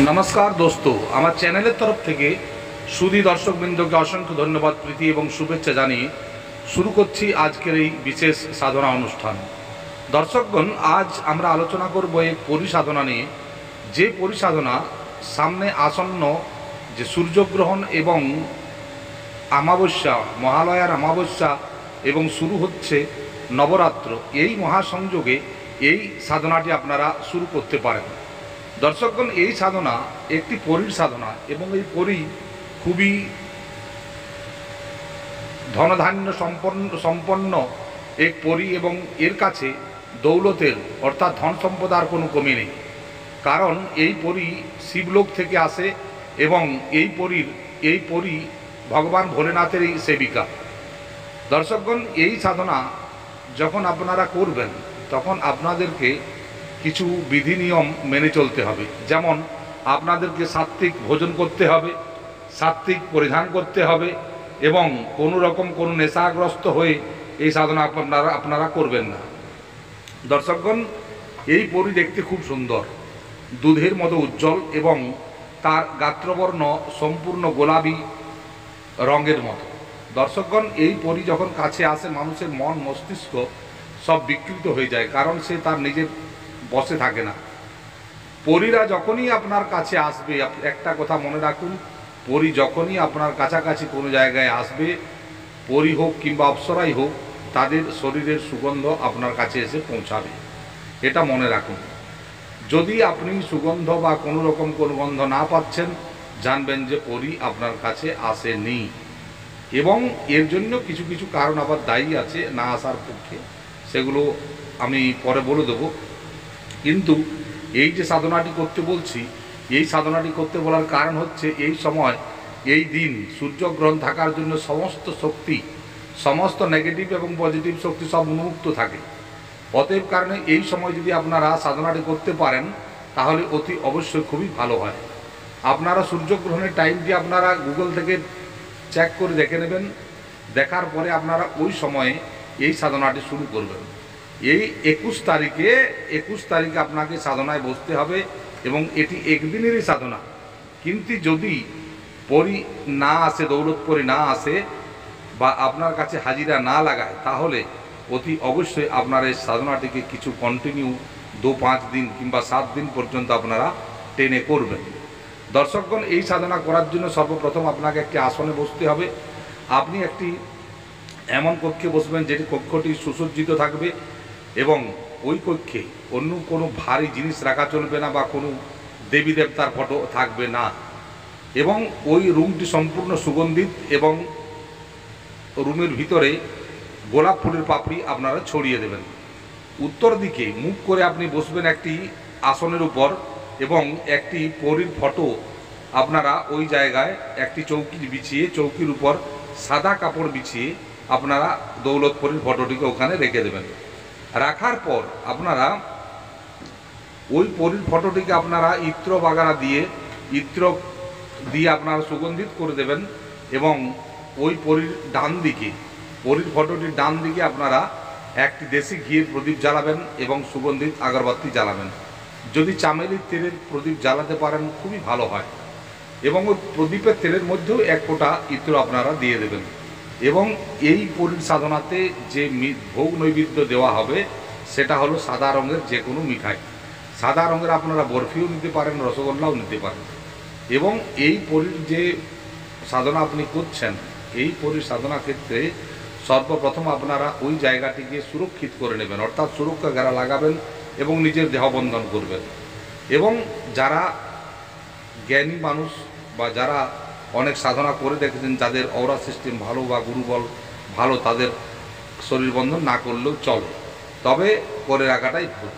नमस्कार दोस्तों, আমার চ্যানেলের তরফ থেকে সুধী দর্শকবৃন্দকে অসংখ্য ধন্যবাদ, প্রীতি এবং শুভেচ্ছা জানিয়ে শুরু করছি আজকের এই বিশেষ সাধনা অনুষ্ঠান। দর্শকগণ, আজ আমরা আলোচনা করব এই পরিসাধনা নিয়ে, যে পরিসাধনা সামনে আসন্ন যে সূর্যগ্রহণ এবং অমাবস্যা, মহালয়ার অমাবস্যা এবং শুরু হচ্ছে নবরাত্র, এই মহাসংযোগে এই সাধনাটি আপনারা শুরু করতে পারেন। দর্শকগণ, এই সাধনা একটি পরীর সাধনা এবং এই পরী খুবই ধনধান্য সম্পন্ন এক পরী এবং এর কাছে দৌলতের অর্থাৎ ধন সম্পদার কোনো কমি নেই। কারণ এই পরী শিবলোক থেকে আসে এবং এই পরী ভগবান ভোলেনাথেরই সেবিকা। দর্শকগণ, এই সাধনা যখন আপনারা করবেন তখন আপনাদেরকে কিছু বিধি নিয়ম মেনে চলতে হবে। যেমন আপনাদেরকে সাত্ত্বিক ভোজন করতে হবে, সাত্ত্বিক পরিধান করতে হবে এবং কোনো রকম কোনো নেশাগ্রস্ত হয়ে এই সাধনা আপনারা করবেন না। দর্শকগণ, এই পরী দেখতে খুব সুন্দর, দুধের মতো উজ্জ্বল এবং তার গাত্রবর্ণ সম্পূর্ণ গোলাপি রঙের মতো। দর্শকগণ, এই পরী যখন কাছে আসে মানুষের মন মস্তিষ্ক সব বিকৃত হয়ে যায়, কারণ সে তার নিজের বসে থাকে না। পরীরা যখনই আপনার কাছে আসবে, একটা কথা মনে রাখুন, পরী যখনই আপনার কাছাকাছি কোনো জায়গায় আসবে, পরী হোক কিংবা অপ্সরাই হোক, তাদের শরীরের সুগন্ধ আপনার কাছে এসে পৌঁছাবে, এটা মনে রাখুন। যদি আপনি সুগন্ধ বা কোনো রকম কোনো গন্ধ না পাচ্ছেন, জানবেন যে পরী আপনার কাছে আসেনি এবং এর জন্য কিছু কিছু কারণ আবার দায়ী আছে না আসার পক্ষে, সেগুলো আমি পরে বলে দেবো। কিন্তু এই যে সাধনাটি করতে বলছি, এই সাধনাটি করতে বলার কারণ হচ্ছে এই সময়, এই দিন সূর্যগ্রহণ থাকার জন্য সমস্ত শক্তি, সমস্ত নেগেটিভ এবং পজিটিভ শক্তি সব উন্মুক্ত থাকে। অতএব কারণে এই সময় যদি আপনারা সাধনাটি করতে পারেন তাহলে অতি অবশ্যই খুবই ভালো হয়। আপনারা সূর্যগ্রহণের টাইমটি আপনারা গুগল থেকে চেক করে দেখে নেবেন, দেখার পরে আপনারা ওই সময়ে এই সাধনাটি শুরু করবেন। এই 21 তারিখে আপনাকে সাধনায় বসতে হবে এবং এটি একদিনেরই সাধনা। কিন্তু যদি পরী না আসে, দৌলত পরী না আসে বা আপনার কাছে হাজিরা না লাগায়, তাহলে অতি অবশ্যই আপনার এই সাধনাটিকে কিছু কন্টিনিউ 2-5 দিন কিংবা 7 দিন পর্যন্ত আপনারা টেনে করবেন। দর্শকগণ, এই সাধনা করার জন্য সর্বপ্রথম আপনাকে একটি আসনে বসতে হবে। আপনি একটি এমন কক্ষে বসবেন যেটি কক্ষটি সুসজ্জিত থাকবে এবং ওই কক্ষে অন্য কোনো ভারী জিনিস রাখা চলবে না বা কোনো দেবী দেবতার ফটো থাকবে না এবং ওই রুমটি সম্পূর্ণ সুগন্ধিত এবং রুমের ভিতরে গোলাপ ফুলের পাপড়ি আপনারা ছড়িয়ে দেবেন। উত্তর দিকে মুখ করে আপনি বসবেন একটি আসনের উপর এবং একটি পরীর ফটো আপনারা ওই জায়গায় একটি চৌকি বিছিয়ে, চৌকির উপর সাদা কাপড় বিছিয়ে আপনারা দৌলত পরীর ফটোটিকে ওখানে রেখে দেবেন। রাখার পর আপনারা ওই পরীর ফটোটিকে আপনারা ইত্র বাগানা দিয়ে আপনারা সুগন্ধিত করে দেবেন এবং ওই পরীর ডান দিকে, পরীর ফটোটির ডান দিকে আপনারা একটি দেশি ঘিয়ের প্রদীপ জ্বালাবেন এবং সুগন্ধিত আগরবাতি জ্বালাবেন। যদি চামেলির তেলের প্রদীপ জ্বালাতে পারেন খুবই ভালো হয় এবং ওই প্রদীপের তেলের মধ্যেও এক ফোঁটা ইত্র আপনারা দিয়ে দেবেন এবং এই পরীর সাধনাতে যে ভোগ নৈবেদ্য দেওয়া হবে সেটা হলো সাদা রঙের যে কোনো মিঠাই। সাদা রঙের আপনারা বরফিও নিতে পারেন, রসগোল্লাও নিতে পারেন এবং এই পরীর যে সাধনা আপনি করছেন, এই পরীর সাধনা ক্ষেত্রে সর্বপ্রথম আপনারা ওই জায়গাটিকে সুরক্ষিত করে নেবেন, অর্থাৎ সুরক্ষা ঘেরা লাগাবেন এবং নিজের দেহবন্ধন করবেন। এবং যারা জ্ঞানী মানুষ বা যারা অনেক সাধনা করে দেখেছেন, যাদের অরা সিস্টেম ভালো বা গুরুবল ভালো, তাদের শরীর বন্ধন না করলেও চলে, তবে করে রাখাটাই ভুল।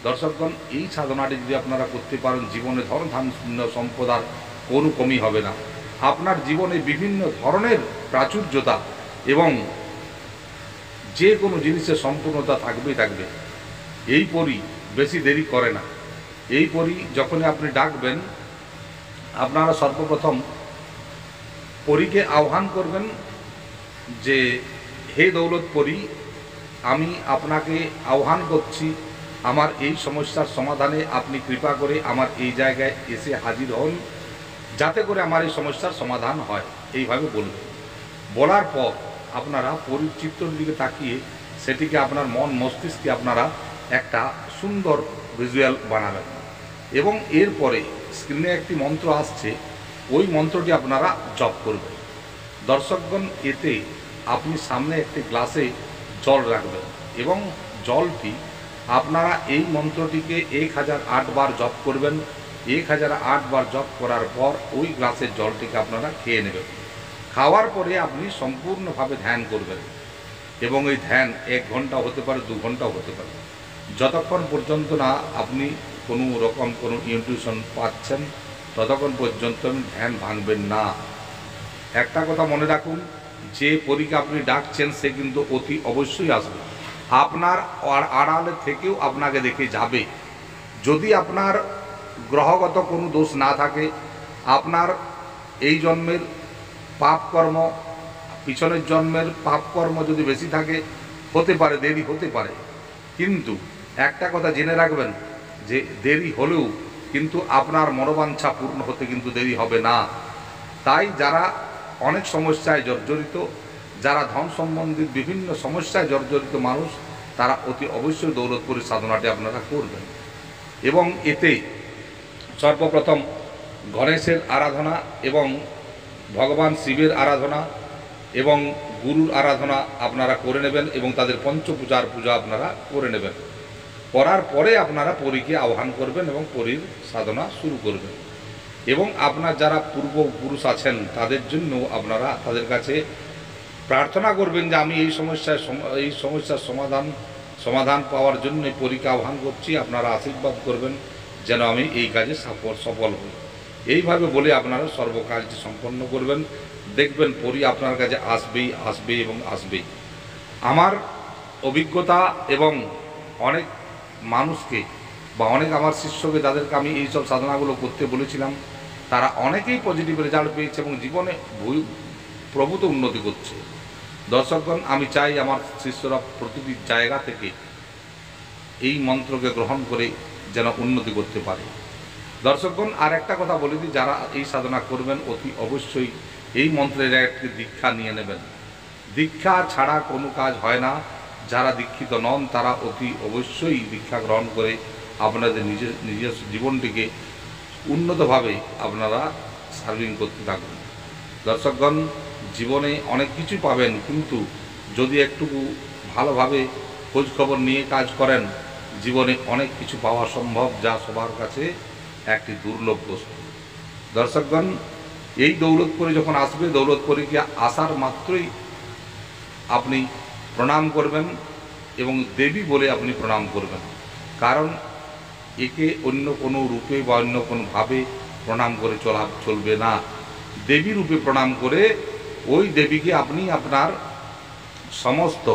দর্শকগণ, এই সাধনাটি যদি আপনারা করতে পারেন, জীবনে ধন ধান শূন্য সম্পদার কোনো কমি হবে না। আপনার জীবনে বিভিন্ন ধরনের প্রাচুর্যতা এবং যে কোনো জিনিসের সম্পূর্ণতা থাকবেই থাকবে। এই পরী বেশি দেরি করে না। এই পরী যখনই আপনি ডাকবেন, আপনারা সর্বপ্রথম পরীকে আহ্বান করবেন যে, হে দৌলত পরী, আমি আপনাকে আহ্বান করছি আমার এই সমস্যার সমাধানে আপনি কৃপা করে আমার এই জায়গায় এসে হাজির হন, যাতে করে আমার এই সমস্যার সমাধান হয়। এইভাবে বলবেন। বলার পর আপনারা পরিচিত্রের দিকে তাকিয়ে সেটিকে আপনার মন মস্তিষ্কে আপনারা একটা সুন্দর ভিজুয়াল বানাবেন এবং এরপরে স্ক্রিনে একটি মন্ত্র আসছে, ওই মন্ত্রটি আপনারা জপ করবেন। দর্শকগণ, এতে আপনি সামনে একটি গ্লাসে জল রাখবেন এবং জলটি আপনারা এই মন্ত্রটিকে 1008 বার জপ করবেন। 1008 বার জপ করার পর ওই গ্লাসের জলটিকে আপনারা খেয়ে নেবেন। খাওয়ার পরে আপনি সম্পূর্ণভাবে ধ্যান করবেন এবং এই ধ্যান 1 ঘন্টা হতে পারে, 2 ঘন্টাও হতে পারে। যতক্ষণ পর্যন্ত না আপনি কোনো রকম কোনো ইনটিউশন পাচ্ছেন ততক্ষণ পর্যন্ত ধ্যান ভাঙবেন না। একটা কথা মনে রাখুন, যে পরীকে আপনি ডাকছেন সে কিন্তু অতি অবশ্যই আসবে, আপনার আড়ালে থেকেও আপনাকে দেখে যাবে। যদি আপনার গ্রহগত কোনো দোষ না থাকে, আপনার এই জন্মের পাপকর্ম, পিছনের জন্মের পাপকর্ম যদি বেশি থাকে, হতে পারে দেরি হতে পারে, কিন্তু একটা কথা জেনে রাখবেন যে দেরি হলেও কিন্তু আপনার মনোবাঞ্ছা পূর্ণ হতে কিন্তু দেরি হবে না। তাই যারা অনেক সমস্যায় জর্জরিত, যারা ধন সম্বন্ধিত বিভিন্ন সমস্যায় জর্জরিত মানুষ, তারা অতি অবশ্যই দৌলতপুরী সাধনাটি আপনারা করবেন। এবং এতে সর্বপ্রথম গণেশের আরাধনা এবং ভগবান শিবের আরাধনা এবং গুরুর আরাধনা আপনারা করে নেবেন এবং তাদের পঞ্চপূজার পূজা আপনারা করে নেবেন। করার পরে আপনারা পরীকে আহ্বান করবেন এবং পরীর সাধনা শুরু করবেন। এবং আপনার যারা পূর্বপুরুষ আছেন তাদের জন্য আপনারা তাদের কাছে প্রার্থনা করবেন যে আমি এই সমস্যার সমাধান পাওয়ার জন্য পরীকে আহ্বান করছি, আপনারা আশীর্বাদ করবেন যেন আমি এই কাজে সফল হই। এইভাবে বলে আপনারা সর্বকাজটি সম্পন্ন করবেন। দেখবেন পরী আপনার কাছে আসবেই এবং আসবেই। আমার অভিজ্ঞতা এবং অনেক মানুষকে বা অনেক আমার শিষ্যকে, যাদেরকে আমি এইসব সাধনাগুলো করতে বলেছিলাম, তারা অনেকেই পজিটিভ রেজাল্ট পেয়েছে এবং জীবনে প্রভূত উন্নতি করছে। দর্শকগণ, আমি চাই আমার শিষ্যরা প্রতিটি জায়গা থেকে এই মন্ত্রকে গ্রহণ করে যেন উন্নতি করতে পারে। দর্শকগণ, আর একটা কথা বলে দিই, যারা এই সাধনা করবেন অতি অবশ্যই এই মন্ত্রের একটি দীক্ষা নিয়ে নেবেন। দীক্ষা ছাড়া কোনো কাজ হয় না। যারা দীক্ষিত নন তারা অতি অবশ্যই দীক্ষা গ্রহণ করে আপনাদের নিজের জীবনটিকে উন্নতভাবে আপনারা সার্ভিং করতে থাকুন। দর্শকগণ, জীবনে অনেক কিছু পাবেন, কিন্তু যদি একটু ভালোভাবে খোঁজখবর নিয়ে কাজ করেন, জীবনে অনেক কিছু পাওয়া সম্ভব, যা সবার কাছে একটি দুর্লভ বস্তু। দর্শকগণ, এই দৌলতপুরে যখন আসবে, দৌলতপুরীকে আসার মাত্রই আপনি প্রণাম করবেন এবং দেবী বলে আপনি প্রণাম করবেন। কারণ একে অন্য কোনো রূপে বা অন্য কোনোভাবে প্রণাম করে চলবে না। দেবী রূপে প্রণাম করে ওই দেবীকে আপনি আপনার সমস্ত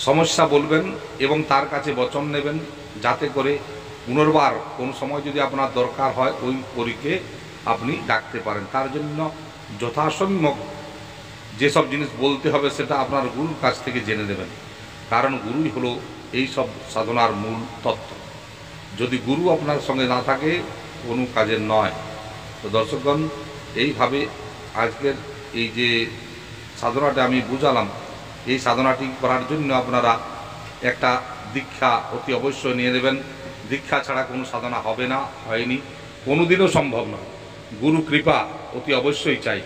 সমস্যা বলবেন এবং তার কাছে বচন নেবেন, যাতে করে পুনর্বার কোনো সময় যদি আপনার দরকার হয় ওই পরীকে আপনি ডাকতে পারেন। তার জন্য যথাসম্যক যেসব জিনিস বলতে হবে সেটা আপনার গুরুর কাছ থেকে জেনে নেবেন, কারণ গুরুই হলো এই সব সাধনার মূল তত্ত্ব। যদি গুরু আপনার সঙ্গে না থাকে কোনো কাজের নয়। তো দর্শকগণ, এইভাবে আজকের এই যে সাধনাটা আমি বুঝালাম, এই সাধনাটি করার জন্য আপনারা একটা দীক্ষা অতি অবশ্যই নিয়ে নেবেন। দীক্ষা ছাড়া কোনো সাধনা হবে না, হয়নি, কোনোদিনও সম্ভব নয়। গুরু কৃপা অতি অবশ্যই চাই।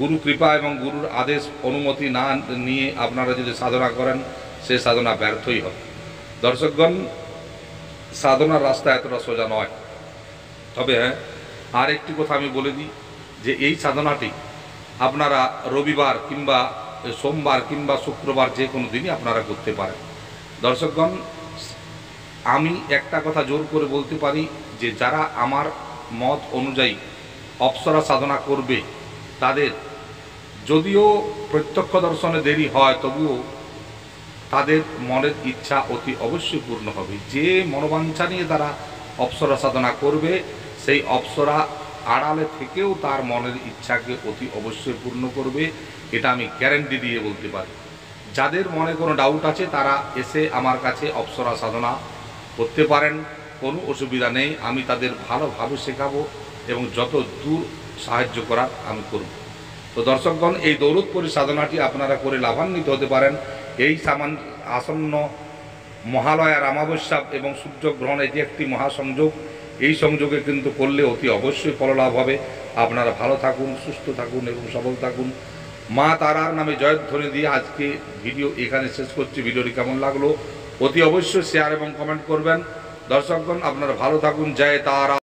গুরু কৃপা এবং গুরুর আদেশ অনুমতি না নিয়ে আপনারা যদি সাধনা করেন, সে সাধনা ব্যর্থই হবে। দর্শকগণ, সাধনার রাস্তা এতটা সোজা নয়। তবে হ্যাঁ, আর একটি কথা আমি বলে দিই যে এই সাধনাটি আপনারা রবিবার কিংবা সোমবার কিংবা শুক্রবার যে কোনো দিনই আপনারা করতে পারেন। দর্শকগণ, আমি একটা কথা জোর করে বলতে পারি যে যারা আমার মত অনুযায়ী অপ্সরা সাধনা করবে, তাদের যদিও প্রত্যক্ষ দর্শনে দেরি হয়, তবুও তাদের মনের ইচ্ছা অতি অবশ্যই পূর্ণ হবে। যে মনোবাঞ্ছা নিয়ে তারা অপ্সরা সাধনা করবে, সেই অপ্সরা আড়ালে থেকেও তার মনের ইচ্ছাকে অতি অবশ্যই পূর্ণ করবে। এটা আমি গ্যারেন্টি দিয়ে বলতে পারি। যাদের মনে কোনো ডাউট আছে তারা এসে আমার কাছে অপ্সরা সাধনা করতে পারেন, কোনো অসুবিধা নেই। আমি তাদের ভালোভাবে শেখাবো এবং যত দূর সাহায্য করার আমি করব। তো দর্শকগণ, এই দৌলতপুরী সাধনাটি আপনারা করে লাভান্বিত হতে পারেন। এই আসন্ন মহালয়ার অমাবস্যা এবং সূর্যগ্রহণ, এটি একটি মহাসংযোগ। এই সংযোগে কিন্তু করলে অতি অবশ্যই ফললাভ হবে। আপনারা ভালো থাকুন, সুস্থ থাকুন এবং সবল থাকুন। মা তারার নামে জয়ধ্বনি দিয়ে আজকে ভিডিও এখানে শেষ করছি। ভিডিওটি কেমন লাগলো অতি অবশ্যই শেয়ার এবং কমেন্ট করবেন। দর্শকগণ, আপনারা ভালো থাকুন। জয় তারা।